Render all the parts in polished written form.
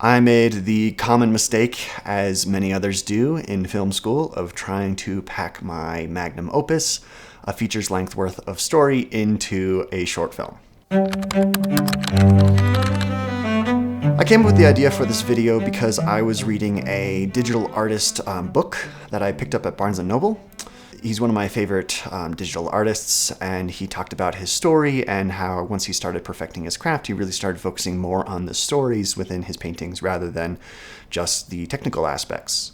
I made the common mistake, as many others do in film school, of trying to pack my magnum opus, a feature's length worth of story, into a short film. I came up with the idea for this video because I was reading a digital artist book that I picked up at Barnes & Noble. He's one of my favorite digital artists, and he talked about his story and how once he started perfecting his craft, he really started focusing more on the stories within his paintings rather than just the technical aspects.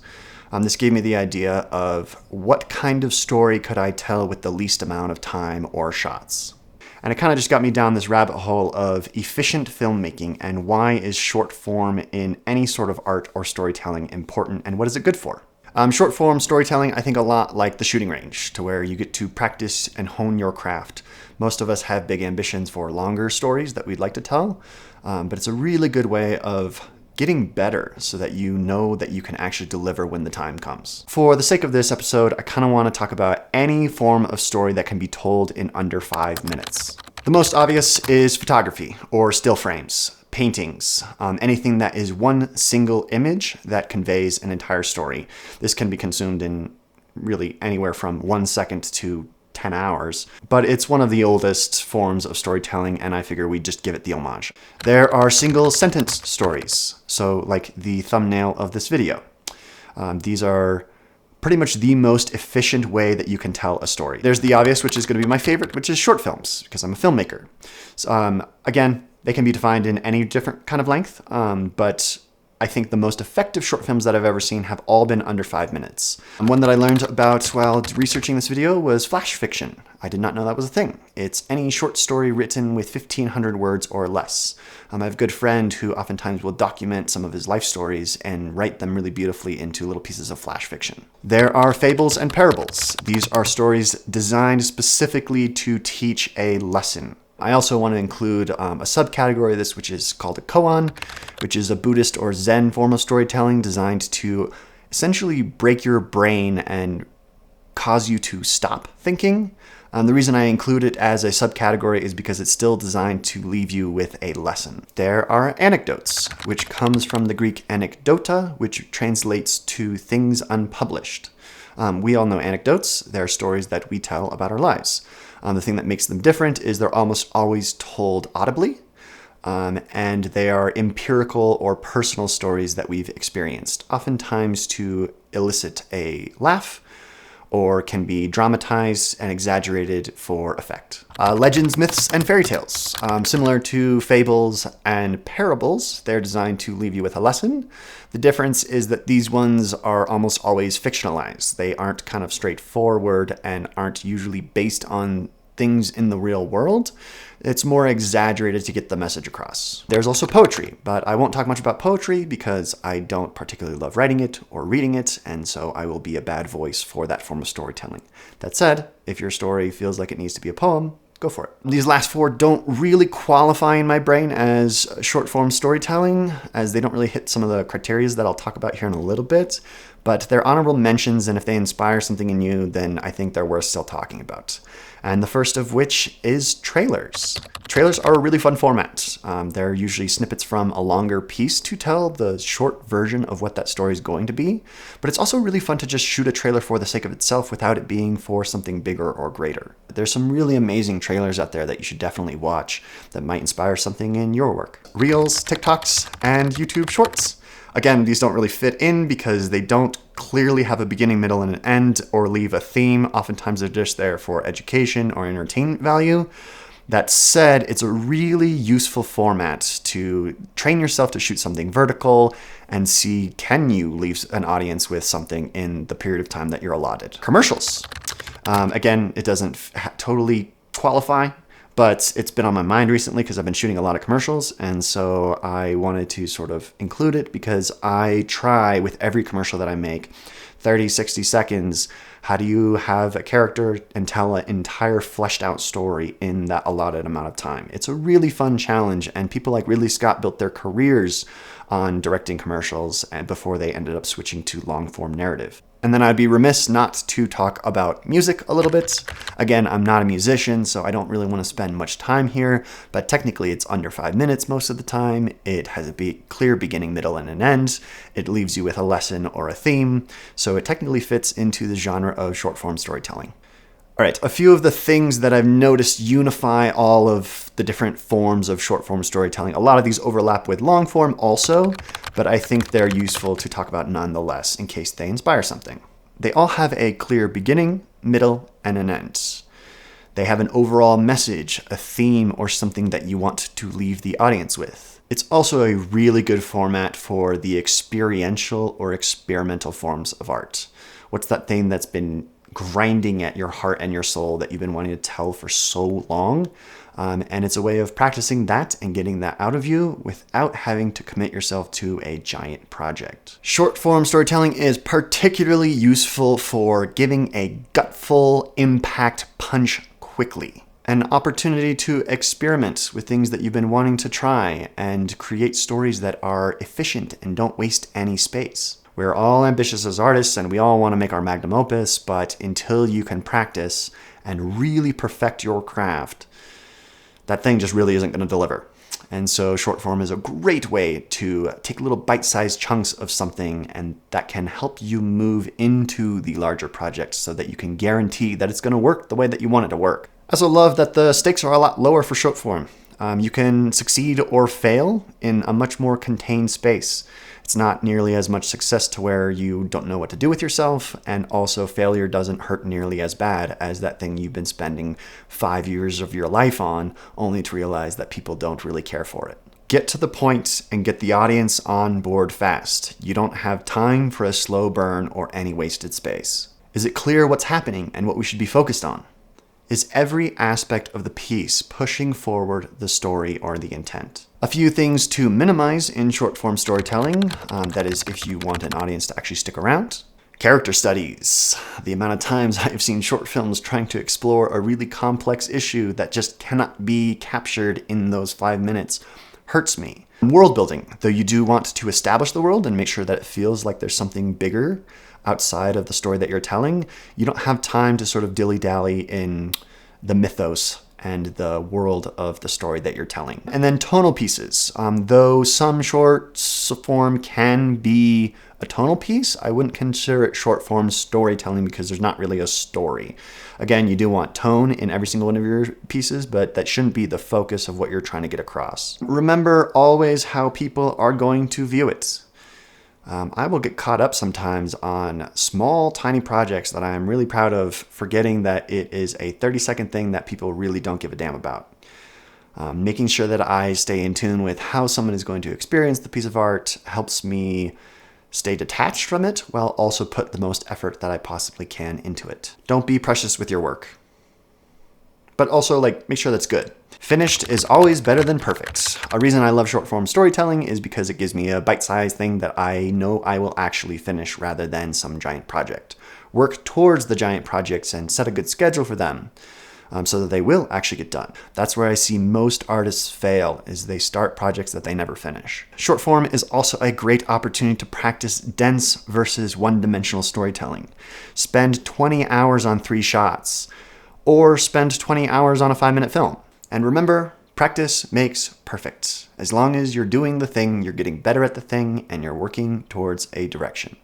This gave me the idea of what kind of story could I tell with the least amount of time or shots. And it kind of just got me down this rabbit hole of efficient filmmaking and why is short form in any sort of art or storytelling important and what is it good for? Short form storytelling, I think a lot like the shooting range, to where you get to practice and hone your craft. Most of us have big ambitions for longer stories that we'd like to tell, but it's a really good way of getting better so that you know that you can actually deliver when the time comes. For the sake of this episode, I kind of want to talk about any form of story that can be told in under 5 minutes. The most obvious is photography or still frames, paintings, anything that is one single image that conveys an entire story. This can be consumed in really anywhere from 1 second to 10 hours, but it's one of the oldest forms of storytelling, and I figure we just give it the homage. There are single sentence stories, so like the thumbnail of this video. These are pretty much the most efficient way that you can tell a story. There's the obvious, which is going to be my favorite, which is short films, because I'm a filmmaker. So, again, they can be defined in any different kind of length, but I think the most effective short films that I've ever seen have all been under 5 minutes. One that I learned about while researching this video was flash fiction. I did not know that was a thing. It's any short story written with 1,500 words or less. I have a good friend who oftentimes will document some of his life stories and write them really beautifully into little pieces of flash fiction. There are fables and parables. These are stories designed specifically to teach a lesson. I also want to include a subcategory of this, which is called a koan, which is a Buddhist or Zen form of storytelling designed to essentially break your brain and cause you to stop thinking. The reason I include it as a subcategory is because it's still designed to leave you with a lesson. There are anecdotes, which comes from the Greek anekdota, which translates to things unpublished. We all know anecdotes. They're stories that we tell about our lives. The thing that makes them different is they're almost always told audibly, and they are empirical or personal stories that we've experienced, oftentimes to elicit a laugh, or can be dramatized and exaggerated for effect. Legends, myths, and fairy tales. Similar to fables and parables, they're designed to leave you with a lesson. The difference is that these ones are almost always fictionalized. They aren't kind of straightforward and aren't usually based on things in the real world. It's more exaggerated to get the message across. There's also poetry, but I won't talk much about poetry because I don't particularly love writing it or reading it, and so I will be a bad voice for that form of storytelling. That said, if your story feels like it needs to be a poem, go for it. These last four don't really qualify in my brain as short form storytelling, as they don't really hit some of the criteria that I'll talk about here in a little bit, but they're honorable mentions, and if they inspire something in you, then I think they're worth still talking about. And the first of which is trailers. Trailers are a really fun format. They're usually snippets from a longer piece to tell the short version of what that story is going to be, but it's also really fun to just shoot a trailer for the sake of itself without it being for something bigger or greater. There's some really amazing trailers out there that you should definitely watch that might inspire something in your work. Reels, TikToks, and YouTube Shorts. Again, these don't really fit in because they don't clearly have a beginning, middle, and an end or leave a theme. Oftentimes they're just there for education or entertainment value. That said, it's a really useful format to train yourself to shoot something vertical and see, can you leave an audience with something in the period of time that you're allotted. Commercials. Again, it doesn't totally qualify, but it's been on my mind recently because I've been shooting a lot of commercials, and so I wanted to sort of include it because I try with every commercial that I make 30, 60 seconds? How do you have a character and tell an entire fleshed out story in that allotted amount of time? It's a really fun challenge, and people like Ridley Scott built their careers on directing commercials and before they ended up switching to long form narrative. And then I'd be remiss not to talk about music a little bit. Again, I'm not a musician, so I don't really want to spend much time here, but technically it's under 5 minutes most of the time. It has a clear beginning, middle, and an end. It leaves you with a lesson or a theme, so it technically fits into the genre of short form storytelling. All right, a few of the things that I've noticed unify all of the different forms of short form storytelling. A lot of these overlap with long form also, but I think they're useful to talk about nonetheless in case they inspire something. They all have a clear beginning, middle, and an end. They have an overall message, a theme, or something that you want to leave the audience with. It's also a really good format for the experiential or experimental forms of art. What's that thing that's been grinding at your heart and your soul that you've been wanting to tell for so long? And it's a way of practicing that and getting that out of you without having to commit yourself to a giant project. Short form storytelling is particularly useful for giving a gutful impact punch quickly. An opportunity to experiment with things that you've been wanting to try and create stories that are efficient and don't waste any space. We're all ambitious as artists and we all want to make our magnum opus, but until you can practice and really perfect your craft, that thing just really isn't going to deliver. And so short form is a great way to take little bite-sized chunks of something, and that can help you move into the larger project so that you can guarantee that it's going to work the way that you want it to work. I also love that the stakes are a lot lower for short form. You can succeed or fail in a much more contained space. It's not nearly as much success to where you don't know what to do with yourself, and also failure doesn't hurt nearly as bad as that thing you've been spending 5 years of your life on, only to realize that people don't really care for it. Get to the point and get the audience on board fast. You don't have time for a slow burn or any wasted space. Is it clear what's happening and what we should be focused on? Is every aspect of the piece pushing forward the story or the intent? A few things to minimize in short form storytelling, that is if you want an audience to actually stick around. Character studies. The amount of times I've seen short films trying to explore a really complex issue that just cannot be captured in those 5 minutes hurts me. World building, though you do want to establish the world and make sure that it feels like there's something bigger outside of the story that you're telling, you don't have time to sort of dilly-dally in the mythos and the world of the story that you're telling. And then tonal pieces. Though some short form can be a tonal piece, I wouldn't consider it short form storytelling because there's not really a story. Again, you do want tone in every single one of your pieces, but that shouldn't be the focus of what you're trying to get across. Remember always how people are going to view it. I will get caught up sometimes on small, tiny projects that I am really proud of, forgetting that it is a 30-second thing that people really don't give a damn about. Making sure that I stay in tune with how someone is going to experience the piece of art helps me stay detached from it while also put the most effort that I possibly can into it. Don't be precious with your work, but also make sure that's good. Finished is always better than perfect. A reason I love short form storytelling is because it gives me a bite-sized thing that I know I will actually finish rather than some giant project. Work towards the giant projects and set a good schedule for them so that they will actually get done. That's where I see most artists fail, is they start projects that they never finish. Short form is also a great opportunity to practice dense versus one-dimensional storytelling. Spend 20 hours on 3 shots, or spend 20 hours on a 5-minute film. And remember, practice makes perfect. As long as you're doing the thing, you're getting better at the thing, and you're working towards a direction.